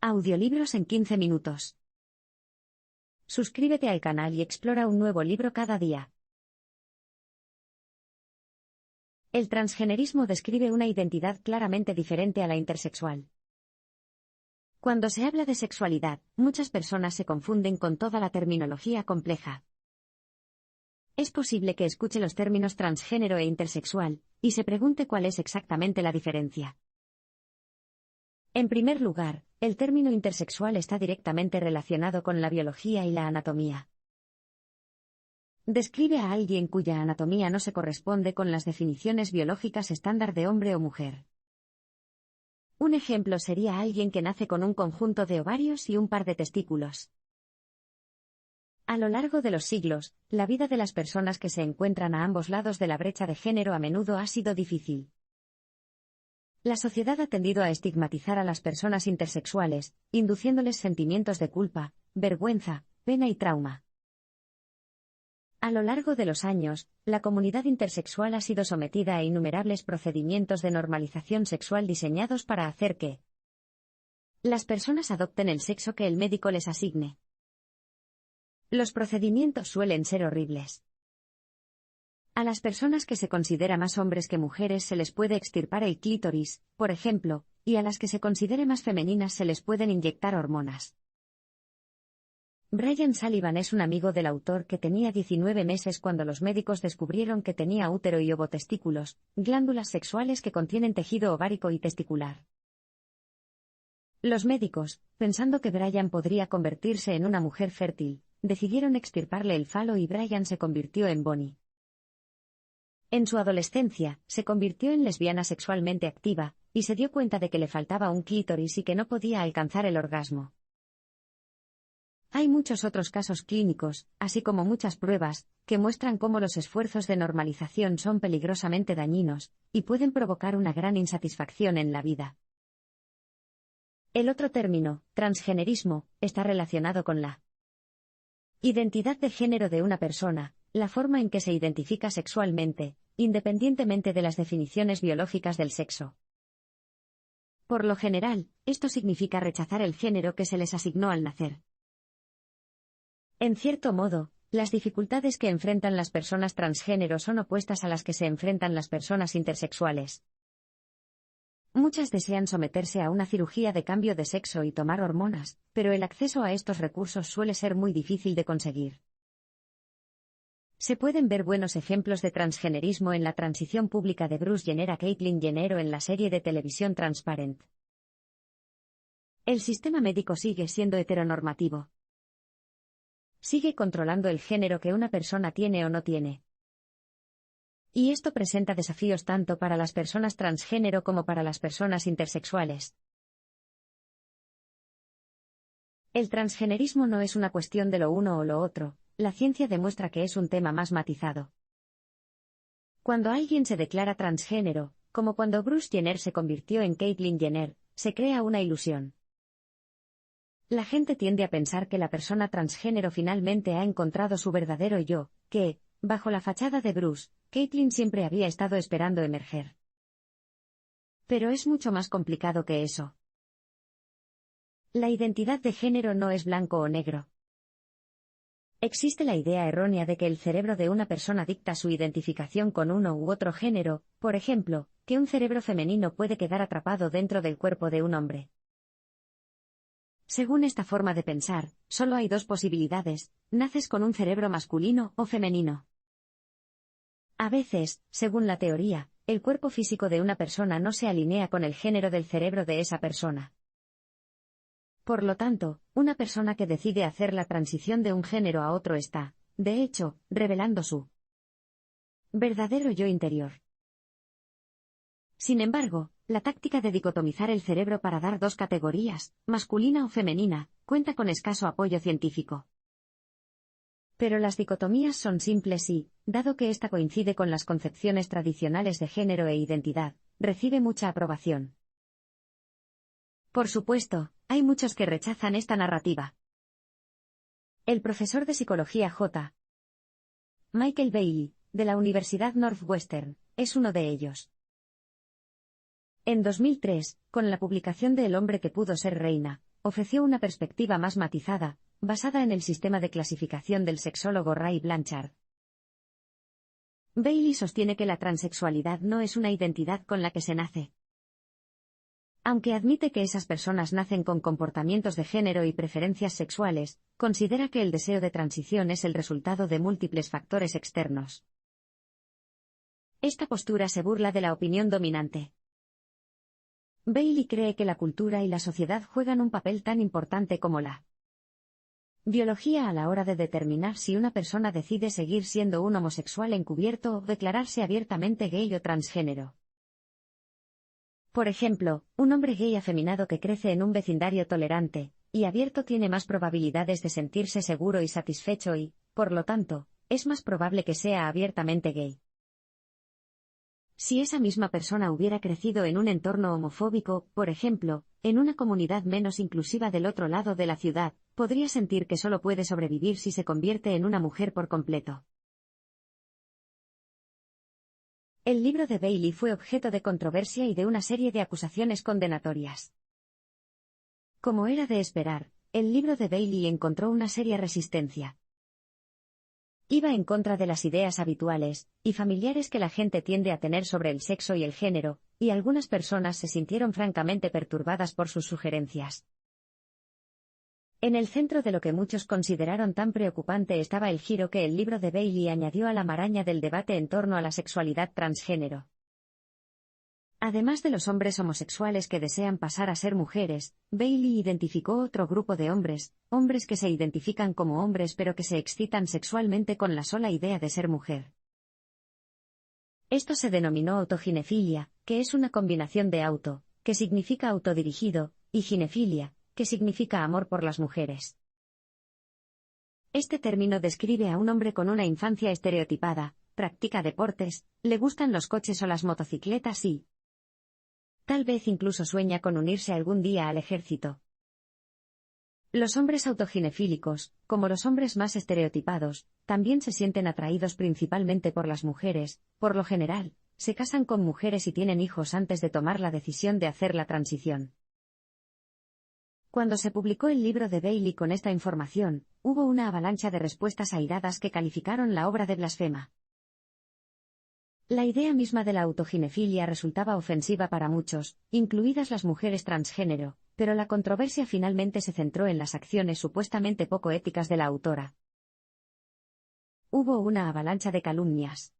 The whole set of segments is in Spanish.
Audiolibros en 15 minutos. Suscríbete al canal y explora un nuevo libro cada día. El transgenerismo describe una identidad claramente diferente a la intersexual. Cuando se habla de sexualidad, muchas personas se confunden con toda la terminología compleja. Es posible que escuche los términos transgénero e intersexual, y se pregunte cuál es exactamente la diferencia. En primer lugar, el término intersexual está directamente relacionado con la biología y la anatomía. Describe a alguien cuya anatomía no se corresponde con las definiciones biológicas estándar de hombre o mujer. Un ejemplo sería alguien que nace con un conjunto de ovarios y un par de testículos. A lo largo de los siglos, la vida de las personas que se encuentran a ambos lados de la brecha de género a menudo ha sido difícil. La sociedad ha tendido a estigmatizar a las personas intersexuales, induciéndoles sentimientos de culpa, vergüenza, pena y trauma. A lo largo de los años, la comunidad intersexual ha sido sometida a innumerables procedimientos de normalización sexual diseñados para hacer que las personas adopten el sexo que el médico les asigne. Los procedimientos suelen ser horribles. A las personas que se considera más hombres que mujeres se les puede extirpar el clítoris, por ejemplo, y a las que se considere más femeninas se les pueden inyectar hormonas. Brian Sullivan es un amigo del autor que tenía 19 meses cuando los médicos descubrieron que tenía útero y ovotestículos, glándulas sexuales que contienen tejido ovárico y testicular. Los médicos, pensando que Brian podría convertirse en una mujer fértil, decidieron extirparle el falo y Brian se convirtió en Bonnie. En su adolescencia, se convirtió en lesbiana sexualmente activa, y se dio cuenta de que le faltaba un clítoris y que no podía alcanzar el orgasmo. Hay muchos otros casos clínicos, así como muchas pruebas, que muestran cómo los esfuerzos de normalización son peligrosamente dañinos, y pueden provocar una gran insatisfacción en la vida. El otro término, transgenerismo, está relacionado con la identidad de género de una persona, la forma en que se identifica sexualmente, independientemente de las definiciones biológicas del sexo. Por lo general, esto significa rechazar el género que se les asignó al nacer. En cierto modo, las dificultades que enfrentan las personas transgénero son opuestas a las que se enfrentan las personas intersexuales. Muchas desean someterse a una cirugía de cambio de sexo y tomar hormonas, pero el acceso a estos recursos suele ser muy difícil de conseguir. Se pueden ver buenos ejemplos de transgenerismo en la transición pública de Bruce Jenner a Caitlyn Jenner o en la serie de televisión Transparent. El sistema médico sigue siendo heteronormativo. Sigue controlando el género que una persona tiene o no tiene. Y esto presenta desafíos tanto para las personas transgénero como para las personas intersexuales. El transgenerismo no es una cuestión de lo uno o lo otro, la ciencia demuestra que es un tema más matizado. Cuando alguien se declara transgénero, como cuando Bruce Jenner se convirtió en Caitlyn Jenner, se crea una ilusión. La gente tiende a pensar que la persona transgénero finalmente ha encontrado su verdadero yo, que, bajo la fachada de Bruce, Caitlyn siempre había estado esperando emerger. Pero es mucho más complicado que eso. La identidad de género no es blanco o negro. Existe la idea errónea de que el cerebro de una persona dicta su identificación con uno u otro género, por ejemplo, que un cerebro femenino puede quedar atrapado dentro del cuerpo de un hombre. Según esta forma de pensar, solo hay dos posibilidades: naces con un cerebro masculino o femenino. A veces, según la teoría, el cuerpo físico de una persona no se alinea con el género del cerebro de esa persona. Por lo tanto, una persona que decide hacer la transición de un género a otro está, de hecho, revelando su verdadero yo interior. Sin embargo, la táctica de dicotomizar el cerebro para dar dos categorías, masculina o femenina, cuenta con escaso apoyo científico. Pero las dicotomías son simples y, dado que esta coincide con las concepciones tradicionales de género e identidad, recibe mucha aprobación. Por supuesto, hay muchos que rechazan esta narrativa. El profesor de psicología J. Michael Bailey, de la Universidad Northwestern, es uno de ellos. En 2003, con la publicación de El hombre que pudo ser reina, ofreció una perspectiva más matizada, basada en el sistema de clasificación del sexólogo Ray Blanchard. Bailey sostiene que la transexualidad no es una identidad con la que se nace. Aunque admite que esas personas nacen con comportamientos de género y preferencias sexuales, considera que el deseo de transición es el resultado de múltiples factores externos. Esta postura se burla de la opinión dominante. Bailey cree que la cultura y la sociedad juegan un papel tan importante como la biología a la hora de determinar si una persona decide seguir siendo un homosexual encubierto o declararse abiertamente gay o transgénero. Por ejemplo, un hombre gay afeminado que crece en un vecindario tolerante y abierto tiene más probabilidades de sentirse seguro y satisfecho y, por lo tanto, es más probable que sea abiertamente gay. Si esa misma persona hubiera crecido en un entorno homofóbico, por ejemplo, en una comunidad menos inclusiva del otro lado de la ciudad, podría sentir que solo puede sobrevivir si se convierte en una mujer por completo. El libro de Bailey fue objeto de controversia y de una serie de acusaciones condenatorias. Como era de esperar, el libro de Bailey encontró una seria resistencia. Iba en contra de las ideas habituales y familiares que la gente tiende a tener sobre el sexo y el género, y algunas personas se sintieron francamente perturbadas por sus sugerencias. En el centro de lo que muchos consideraron tan preocupante estaba el giro que el libro de Bailey añadió a la maraña del debate en torno a la sexualidad transgénero. Además de los hombres homosexuales que desean pasar a ser mujeres, Bailey identificó otro grupo de hombres que se identifican como hombres pero que se excitan sexualmente con la sola idea de ser mujer. Esto se denominó autoginefilia, que es una combinación de auto, que significa autodirigido, y ginefilia, que significa amor por las mujeres. Este término describe a un hombre con una infancia estereotipada, practica deportes, le gustan los coches o las motocicletas y tal vez incluso sueña con unirse algún día al ejército. Los hombres autoginefílicos, como los hombres más estereotipados, también se sienten atraídos principalmente por las mujeres, por lo general, se casan con mujeres y tienen hijos antes de tomar la decisión de hacer la transición. Cuando se publicó el libro de Bailey con esta información, hubo una avalancha de respuestas airadas que calificaron la obra de blasfema. La idea misma de la autoginefilia resultaba ofensiva para muchos, incluidas las mujeres transgénero, pero la controversia finalmente se centró en las acciones supuestamente poco éticas de la autora. Hubo una avalancha de calumnias.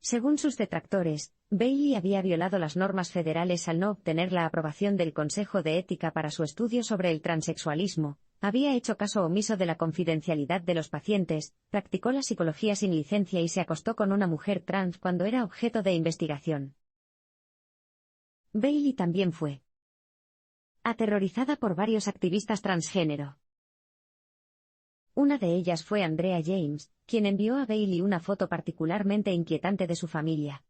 Según sus detractores, Bailey había violado las normas federales al no obtener la aprobación del Consejo de Ética para su estudio sobre el transexualismo, había hecho caso omiso de la confidencialidad de los pacientes, practicó la psicología sin licencia y se acostó con una mujer trans cuando era objeto de investigación. Bailey también fue aterrorizada por varios activistas transgénero. Una de ellas fue Andrea James, quien envió a Bailey una foto particularmente inquietante de su familia.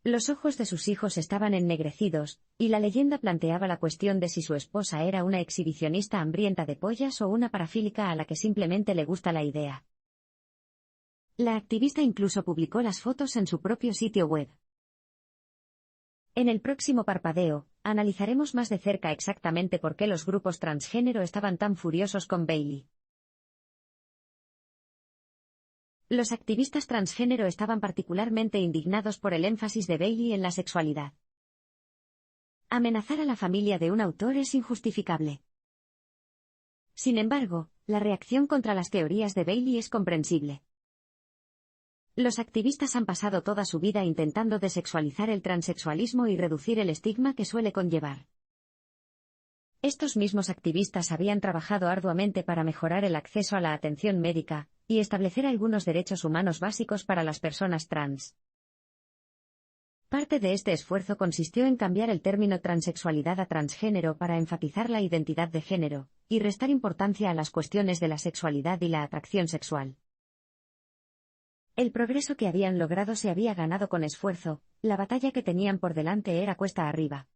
Los ojos de sus hijos estaban ennegrecidos, y la leyenda planteaba la cuestión de si su esposa era una exhibicionista hambrienta de pollas o una parafílica a la que simplemente le gusta la idea. La activista incluso publicó las fotos en su propio sitio web. En el próximo parpadeo, analizaremos más de cerca exactamente por qué los grupos transgénero estaban tan furiosos con Bailey. Los activistas transgénero estaban particularmente indignados por el énfasis de Bailey en la sexualidad. Amenazar a la familia de un autor es injustificable. Sin embargo, la reacción contra las teorías de Bailey es comprensible. Los activistas han pasado toda su vida intentando desexualizar el transexualismo y reducir el estigma que suele conllevar. Estos mismos activistas habían trabajado arduamente para mejorar el acceso a la atención médica y establecer algunos derechos humanos básicos para las personas trans. Parte de este esfuerzo consistió en cambiar el término transexualidad a transgénero para enfatizar la identidad de género y restar importancia a las cuestiones de la sexualidad y la atracción sexual. El progreso que habían logrado se había ganado con esfuerzo, la batalla que tenían por delante era cuesta arriba.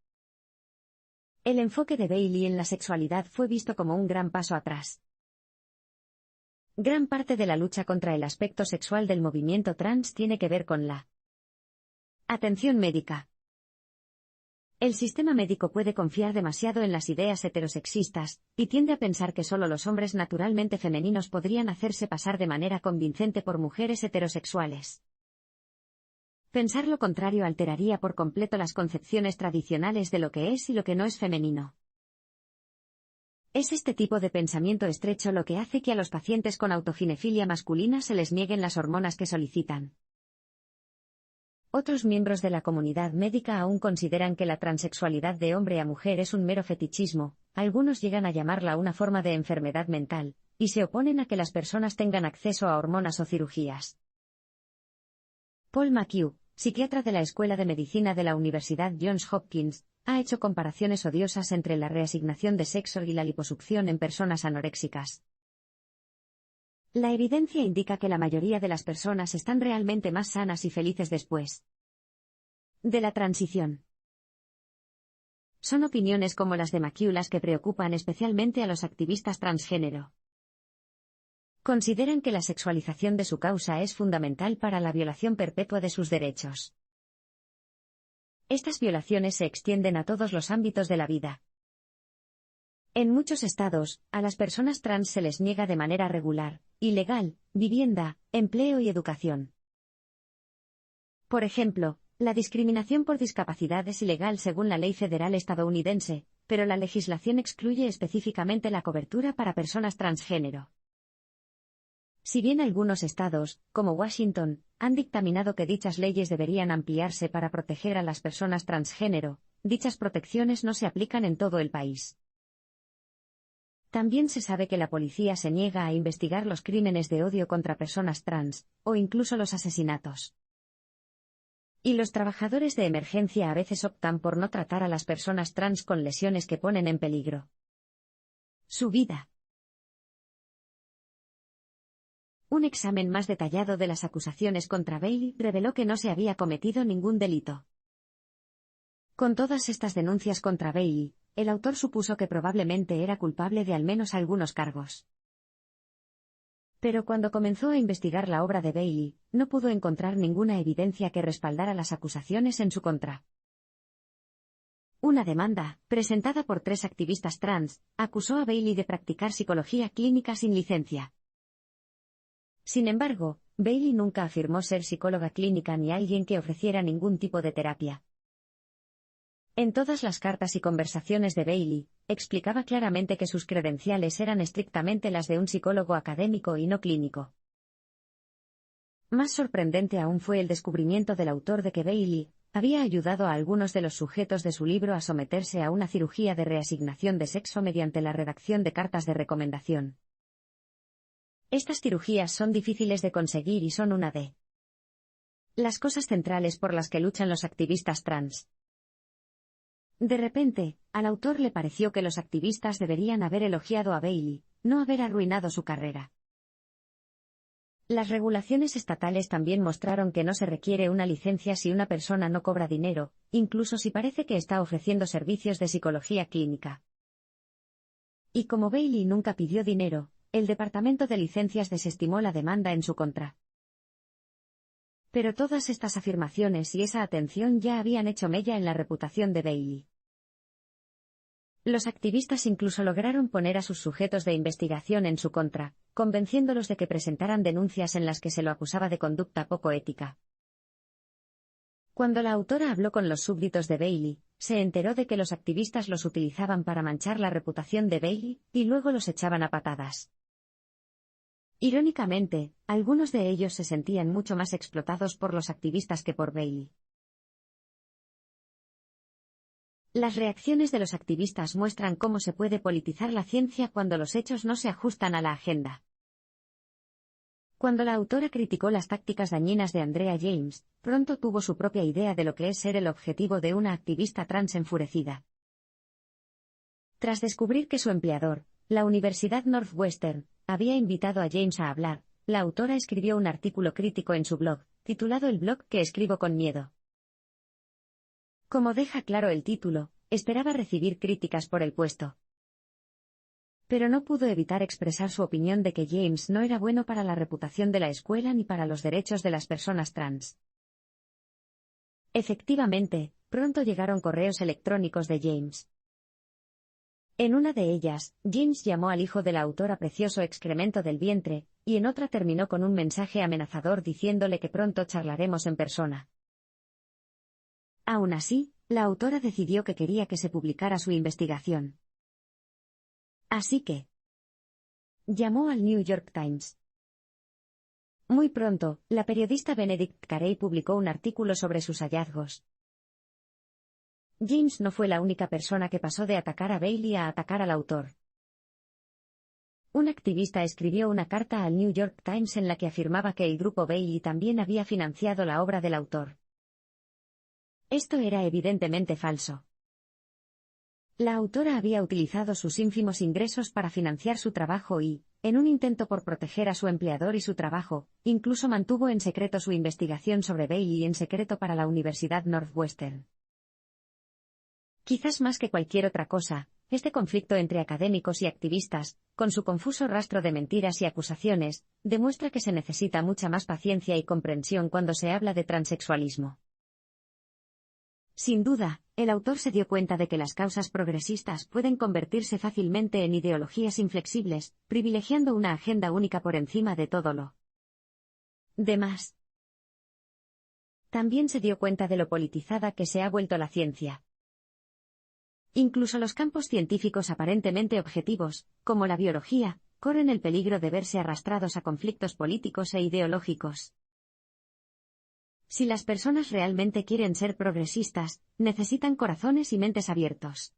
El enfoque de Bailey en la sexualidad fue visto como un gran paso atrás. Gran parte de la lucha contra el aspecto sexual del movimiento trans tiene que ver con la atención médica. El sistema médico puede confiar demasiado en las ideas heterosexistas, y tiende a pensar que solo los hombres naturalmente femeninos podrían hacerse pasar de manera convincente por mujeres heterosexuales. Pensar lo contrario alteraría por completo las concepciones tradicionales de lo que es y lo que no es femenino. Es este tipo de pensamiento estrecho lo que hace que a los pacientes con autoginefilia masculina se les nieguen las hormonas que solicitan. Otros miembros de la comunidad médica aún consideran que la transexualidad de hombre a mujer es un mero fetichismo, algunos llegan a llamarla una forma de enfermedad mental, y se oponen a que las personas tengan acceso a hormonas o cirugías. Paul McHugh, psiquiatra de la Escuela de Medicina de la Universidad Johns Hopkins, ha hecho comparaciones odiosas entre la reasignación de sexo y la liposucción en personas anoréxicas. La evidencia indica que la mayoría de las personas están realmente más sanas y felices después de la transición. Son opiniones como las de McHugh las que preocupan especialmente a los activistas transgénero. Consideran que la sexualización de su causa es fundamental para la violación perpetua de sus derechos. Estas violaciones se extienden a todos los ámbitos de la vida. En muchos estados, a las personas trans se les niega de manera regular, ilegal, vivienda, empleo y educación. Por ejemplo, la discriminación por discapacidad es ilegal según la ley federal estadounidense, pero la legislación excluye específicamente la cobertura para personas transgénero. Si bien algunos estados, como Washington, han dictaminado que dichas leyes deberían ampliarse para proteger a las personas transgénero, dichas protecciones no se aplican en todo el país. También se sabe que la policía se niega a investigar los crímenes de odio contra personas trans, o incluso los asesinatos. Y los trabajadores de emergencia a veces optan por no tratar a las personas trans con lesiones que ponen en peligro su vida. Un examen más detallado de las acusaciones contra Bailey reveló que no se había cometido ningún delito. Con todas estas denuncias contra Bailey, el autor supuso que probablemente era culpable de al menos algunos cargos. Pero cuando comenzó a investigar la obra de Bailey, no pudo encontrar ninguna evidencia que respaldara las acusaciones en su contra. Una demanda, presentada por 3 activistas trans, acusó a Bailey de practicar psicología clínica sin licencia. Sin embargo, Bailey nunca afirmó ser psicóloga clínica ni alguien que ofreciera ningún tipo de terapia. En todas las cartas y conversaciones de Bailey, explicaba claramente que sus credenciales eran estrictamente las de un psicólogo académico y no clínico. Más sorprendente aún fue el descubrimiento del autor de que Bailey había ayudado a algunos de los sujetos de su libro a someterse a una cirugía de reasignación de sexo mediante la redacción de cartas de recomendación. Estas cirugías son difíciles de conseguir y son una de las cosas centrales por las que luchan los activistas trans. De repente, al autor le pareció que los activistas deberían haber elogiado a Bailey, no haber arruinado su carrera. Las regulaciones estatales también mostraron que no se requiere una licencia si una persona no cobra dinero, incluso si parece que está ofreciendo servicios de psicología clínica. Y como Bailey nunca pidió dinero, el Departamento de Licencias desestimó la demanda en su contra. Pero todas estas afirmaciones y esa atención ya habían hecho mella en la reputación de Bailey. Los activistas incluso lograron poner a sus sujetos de investigación en su contra, convenciéndolos de que presentaran denuncias en las que se lo acusaba de conducta poco ética. Cuando la autora habló con los súbditos de Bailey, se enteró de que los activistas los utilizaban para manchar la reputación de Bailey, y luego los echaban a patadas. Irónicamente, algunos de ellos se sentían mucho más explotados por los activistas que por Bailey. Las reacciones de los activistas muestran cómo se puede politizar la ciencia cuando los hechos no se ajustan a la agenda. Cuando la autora criticó las tácticas dañinas de Andrea James, pronto tuvo su propia idea de lo que es ser el objetivo de una activista trans enfurecida. Tras descubrir que su empleador, la Universidad Northwestern, había invitado a James a hablar, la autora escribió un artículo crítico en su blog, titulado El blog que escribo con miedo. Como deja claro el título, esperaba recibir críticas por el puesto. Pero no pudo evitar expresar su opinión de que James no era bueno para la reputación de la escuela ni para los derechos de las personas trans. Efectivamente, pronto llegaron correos electrónicos de James. En una de ellas, James llamó al hijo de la autora precioso excremento del vientre, y en otra terminó con un mensaje amenazador diciéndole que pronto charlaremos en persona. Aún así, la autora decidió que quería que se publicara su investigación. Así que llamó al New York Times. Muy pronto, la periodista Benedict Carey publicó un artículo sobre sus hallazgos. James no fue la única persona que pasó de atacar a Bailey a atacar al autor. Un activista escribió una carta al New York Times en la que afirmaba que el grupo Bailey también había financiado la obra del autor. Esto era evidentemente falso. La autora había utilizado sus ínfimos ingresos para financiar su trabajo y, en un intento por proteger a su empleador y su trabajo, incluso mantuvo en secreto su investigación sobre Bailey en secreto para la Universidad Northwestern. Quizás más que cualquier otra cosa, este conflicto entre académicos y activistas, con su confuso rastro de mentiras y acusaciones, demuestra que se necesita mucha más paciencia y comprensión cuando se habla de transexualismo. Sin duda, el autor se dio cuenta de que las causas progresistas pueden convertirse fácilmente en ideologías inflexibles, privilegiando una agenda única por encima de todo lo demás. También se dio cuenta de lo politizada que se ha vuelto la ciencia. Incluso los campos científicos aparentemente objetivos, como la biología, corren el peligro de verse arrastrados a conflictos políticos e ideológicos. Si las personas realmente quieren ser progresistas, necesitan corazones y mentes abiertos.